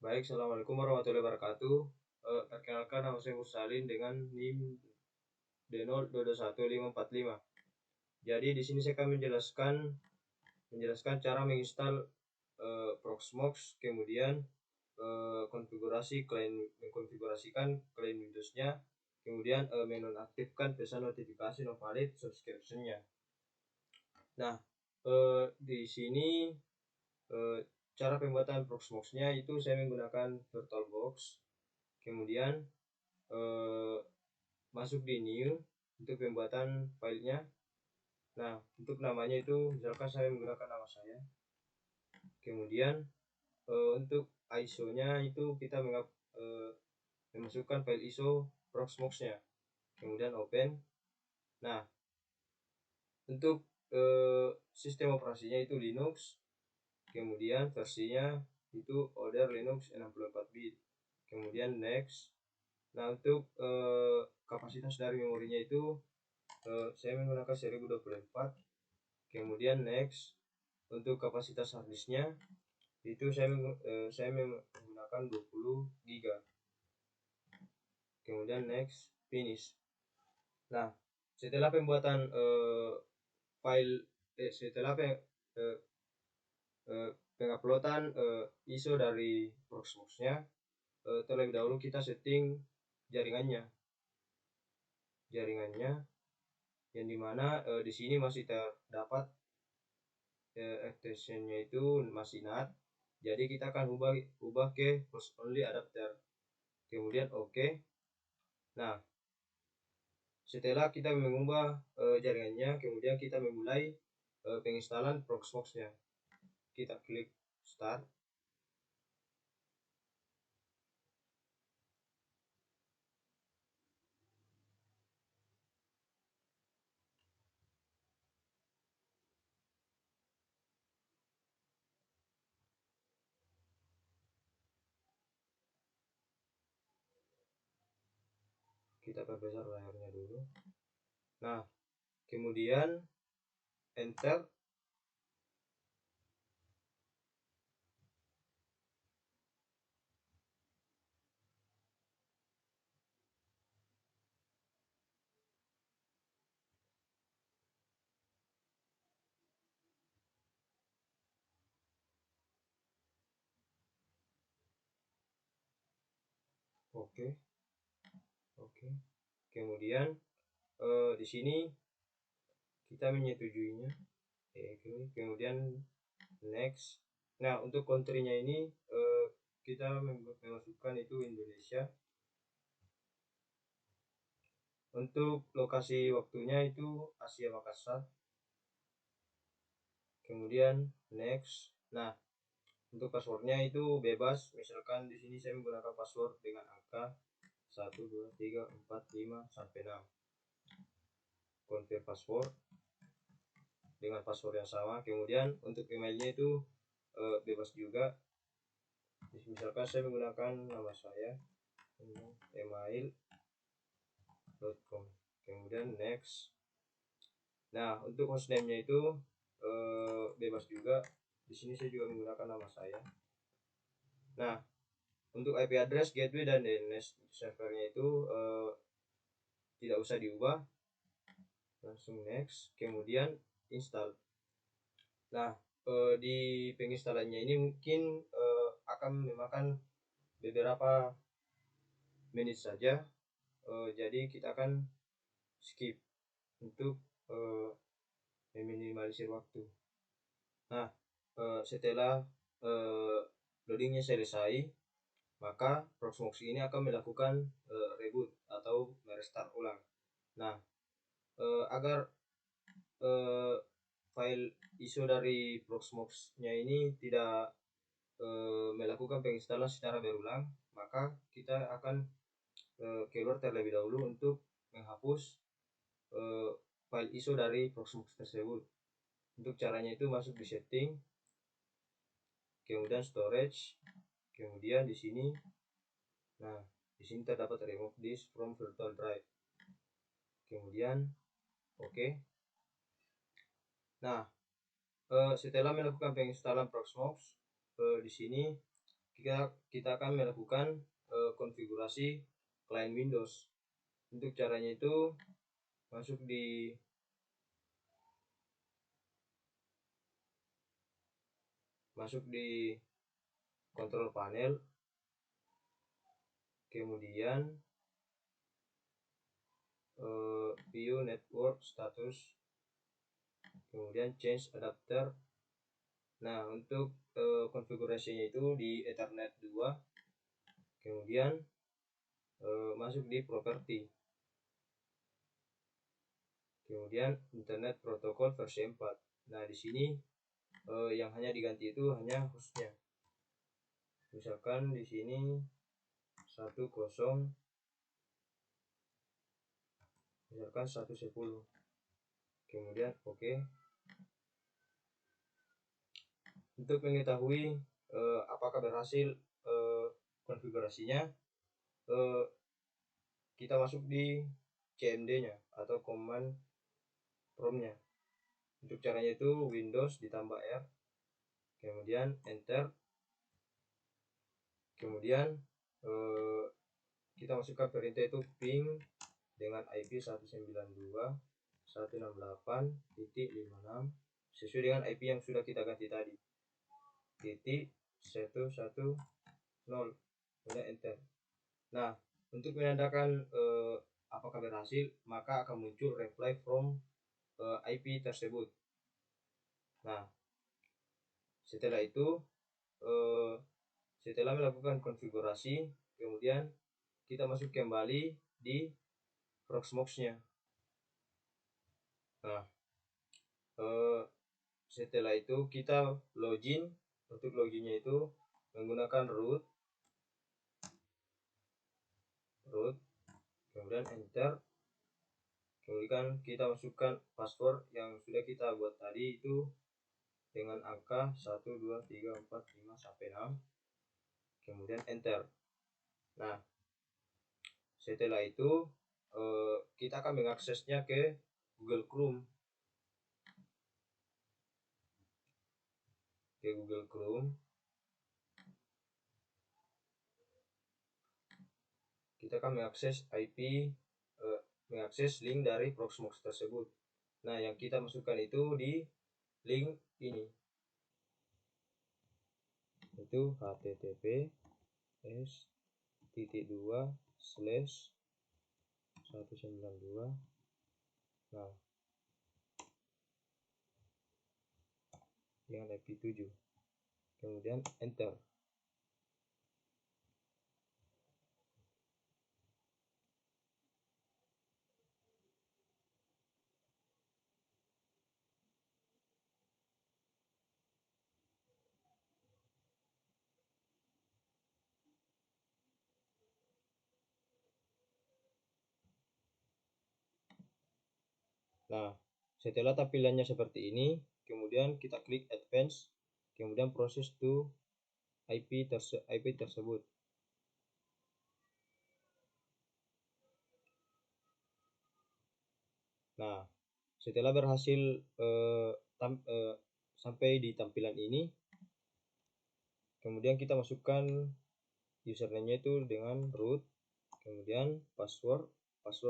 Baik, assalamualaikum warahmatullahi wabarakatuh. Perkenalkan, nama saya Mursalin dengan NIM D0221545. Jadi di sini saya akan menjelaskan cara menginstal Proxmox, kemudian mengkonfigurasikan klien Windows-nya, kemudian menonaktifkan pesan notifikasi no valid subscription-nya. Nah, di sini cara pembuatan Proxmox-nya itu saya menggunakan VirtualBox, kemudian masuk di new untuk pembuatan filenya. Nah, untuk namanya itu misalkan saya menggunakan nama saya, kemudian untuk ISO-nya itu kita memasukkan file ISO Proxmox-nya, kemudian open. Nah, untuk sistem operasinya itu Linux, kemudian versinya itu Oder Linux 64 bit, kemudian next. Nah, untuk kapasitas dari memorinya itu saya menggunakan 1024, kemudian next. Untuk kapasitas harddisknya itu saya menggunakan 20 GB, kemudian next, finish. Nah, setelah pembuatan penguploadan ISO dari Proxmox-nya, terlebih dahulu kita setting jaringannya yang dimana di sini masih terdapat extension-nya itu masih NAT. Jadi kita akan ubah ke host only adapter, kemudian oke. Nah, setelah kita mengubah jaringannya, kemudian kita memulai penginstalan Proxmox-nya. Kita klik start. Kita perbesar layarnya dulu. Nah, kemudian enter. Oke. Kemudian di sini kita menyetujuinya. Kemudian next. Nah, untuk country-nya ini kita memasukkan itu Indonesia. Untuk lokasi waktunya itu Asia Makassar. Kemudian next. Nah, untuk passwordnya itu bebas. Misalkan di sini saya menggunakan password dengan angka 1, 2, 3, 4, 5 sampai 6. Confirm password dengan password yang sama. Kemudian untuk emailnya itu bebas juga. Misalkan saya menggunakan nama saya, email.com, kemudian next. Nah, untuk hostname-nya itu bebas juga. Di sini saya juga menggunakan nama saya. Nah, untuk IP address, gateway, dan DNS servernya itu tidak usah diubah. Langsung next, kemudian install. Nah, di penginstalannya ini mungkin akan memakan beberapa menit saja. Jadi kita akan skip untuk meminimalisir waktu. Nah, setelah loadingnya selesai, maka Proxmox ini akan melakukan reboot atau merestart ulang. Nah, agar file ISO dari Proxmox-nya ini tidak melakukan penginstalan secara berulang, maka kita akan keluar terlebih dahulu untuk menghapus file ISO dari Proxmox tersebut. Untuk caranya itu masuk di setting, kemudian storage, kemudian di sini. Nah, di sini terdapat remove disk from virtual drive. Kemudian oke. Nah, setelah melakukan penginstalan Proxmox, di sini kita akan melakukan konfigurasi client Windows. Untuk caranya itu masuk di control panel, kemudian view network status, kemudian change adapter. Nah, untuk konfigurasinya itu di Ethernet 2, kemudian masuk di property, kemudian internet protokol versi 4. Nah, di sini yang hanya diganti itu hanya hostnya. Misalkan di sini 10, misalkan 110, kemudian oke. Untuk mengetahui apakah berhasil konfigurasinya, kita masuk di CMD-nya atau command prompt-nya. Untuk caranya itu Windows ditambah R, kemudian enter, kemudian kita masukkan perintah itu ping dengan IP 192.168.56 sesuai dengan IP yang sudah kita ganti tadi, .110, kemudian enter. Nah, untuk menandakan apakah berhasil, maka akan muncul reply from IP tersebut. Nah, setelah itu setelah melakukan konfigurasi, kemudian kita masuk kembali di Proxmox-nya. Nah, setelah itu kita login. Untuk loginnya itu menggunakan root, kemudian enter, kemudian kita masukkan password yang sudah kita buat tadi itu dengan angka 1, 2, 3, 4, 5 sampai 6, kemudian enter. Nah, setelah itu kita akan mengaksesnya ke Google Chrome. Kita akan mengakses mengakses link dari Proxmox tersebut. Nah, yang kita masukkan itu di link ini, itu https://192. Nah, dengan IP 7, kemudian enter. Nah, setelah tampilannya seperti ini, kemudian kita klik advance, kemudian proses to IP tersebut. Nah, setelah berhasil sampai di tampilan ini, kemudian kita masukkan username-nya itu dengan root, kemudian password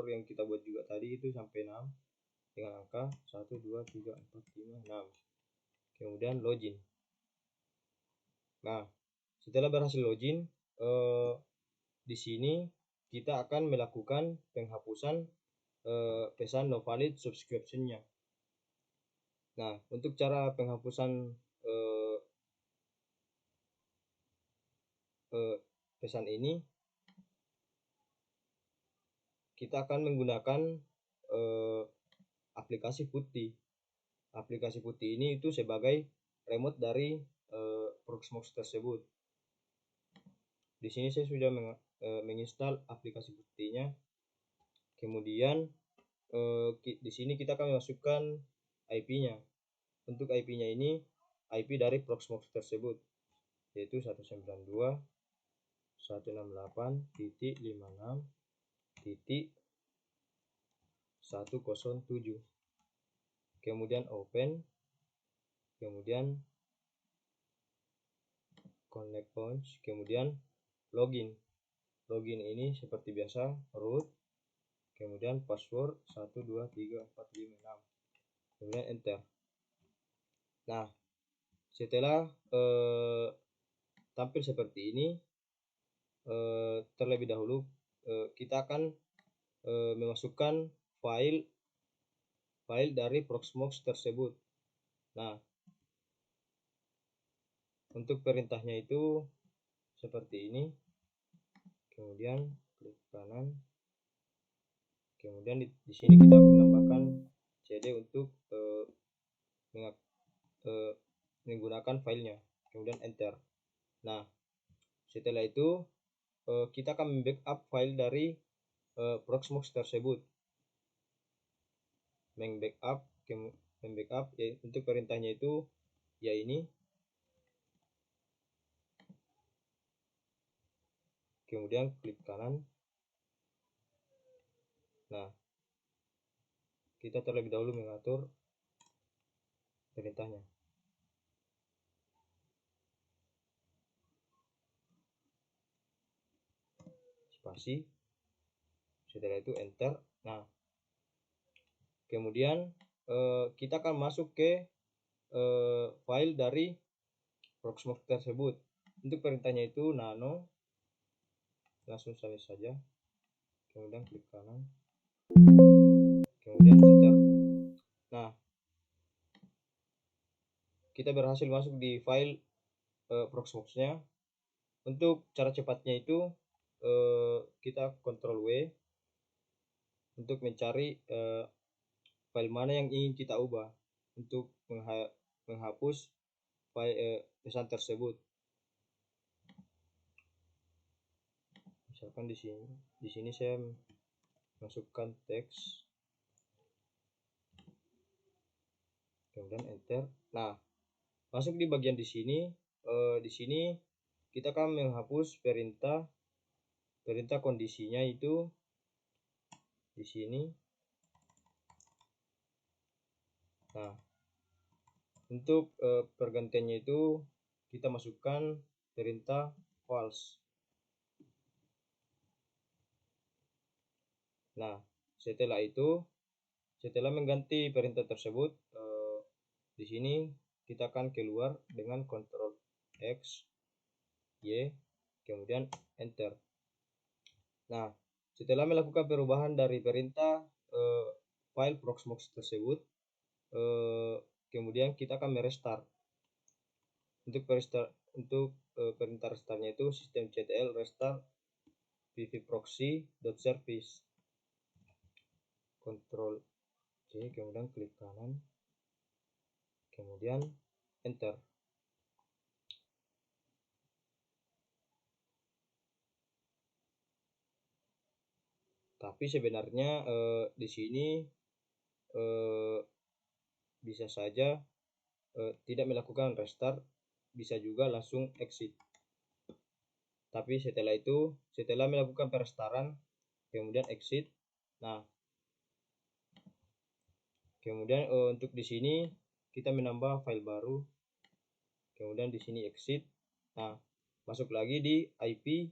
yang kita buat juga tadi itu sampai 6 dengan angka 1, 2, 3, 4, 5, 6, kemudian login. Nah, setelah berhasil login, di sini kita akan melakukan penghapusan pesan no valid subscription-nya. Nah, untuk cara penghapusan pesan ini, kita akan menggunakan aplikasi putih. Aplikasi putih ini itu sebagai remote dari Proxmox tersebut. Di sini saya sudah menginstal aplikasi putihnya. Kemudian di sini kita akan memasukkan IP-nya. Untuk IP-nya ini IP dari Proxmox tersebut, yaitu 192.168.56.107. Kemudian open, kemudian connect phones, kemudian login. Login ini seperti biasa root, kemudian password 1234566, kemudian enter. Nah, setelah tampil seperti ini, terlebih dahulu kita akan memasukkan file dari Proxmox tersebut. Nah, untuk perintahnya itu seperti ini, kemudian klik kanan, kemudian di sini kita menambahkan cd untuk menggunakan filenya, kemudian enter. Nah, setelah itu kita akan membackup file dari Proxmox tersebut. Membackup ya, untuk perintahnya itu ya ini, kemudian klik kanan. Nah, kita terlebih dahulu mengatur perintahnya. Spasi, setelah itu enter. Nah, kemudian kita akan masuk ke file dari Proxmox tersebut. Untuk perintahnya itu nano, langsung salin saja, kemudian klik kanan, kemudian enter. Nah, kita berhasil masuk di file Proxmox-nya. Untuk cara cepatnya itu kita Ctrl W untuk mencari file mana yang ingin kita ubah untuk menghapus file pesan tersebut. Misalkan di sini saya masukkan teks, kemudian enter. Nah, masuk di bagian di sini. Di sini kita akan menghapus perintah kondisinya itu di sini. Nah, untuk pergantiannya itu kita masukkan perintah false. Nah, setelah mengganti perintah tersebut, di sini kita akan keluar dengan Ctrl X, Y, kemudian enter. Nah, setelah melakukan perubahan dari perintah file Proxmox tersebut, kemudian kita akan merestart. Untuk perintah restartnya itu systemctl restart pvproxy.service. Ctrl C, kemudian klik kanan, kemudian enter. Tapi sebenarnya di sini bisa saja tidak melakukan restart, bisa juga langsung exit. Tapi setelah melakukan perestartan, kemudian exit. Nah, kemudian untuk di sini kita menambah file baru, kemudian di sini exit. Nah, masuk lagi di IP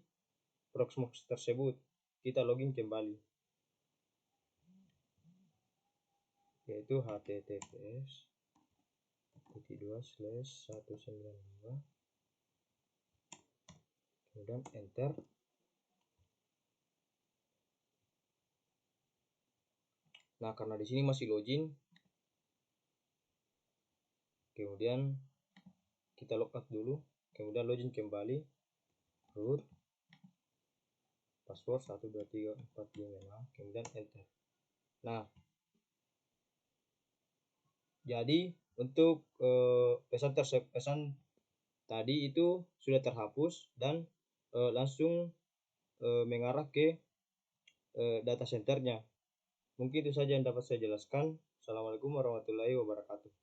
Proxmox tersebut, kita login kembali, yaitu https://192, kemudian enter. Nah, karena di sini masih login, kemudian kita logout dulu, kemudian login kembali, root, password 1234566, kemudian enter. Nah, jadi untuk pesan tadi itu sudah terhapus dan langsung mengarah ke data centernya. Mungkin itu saja yang dapat saya jelaskan. Assalamualaikum warahmatullahi wabarakatuh.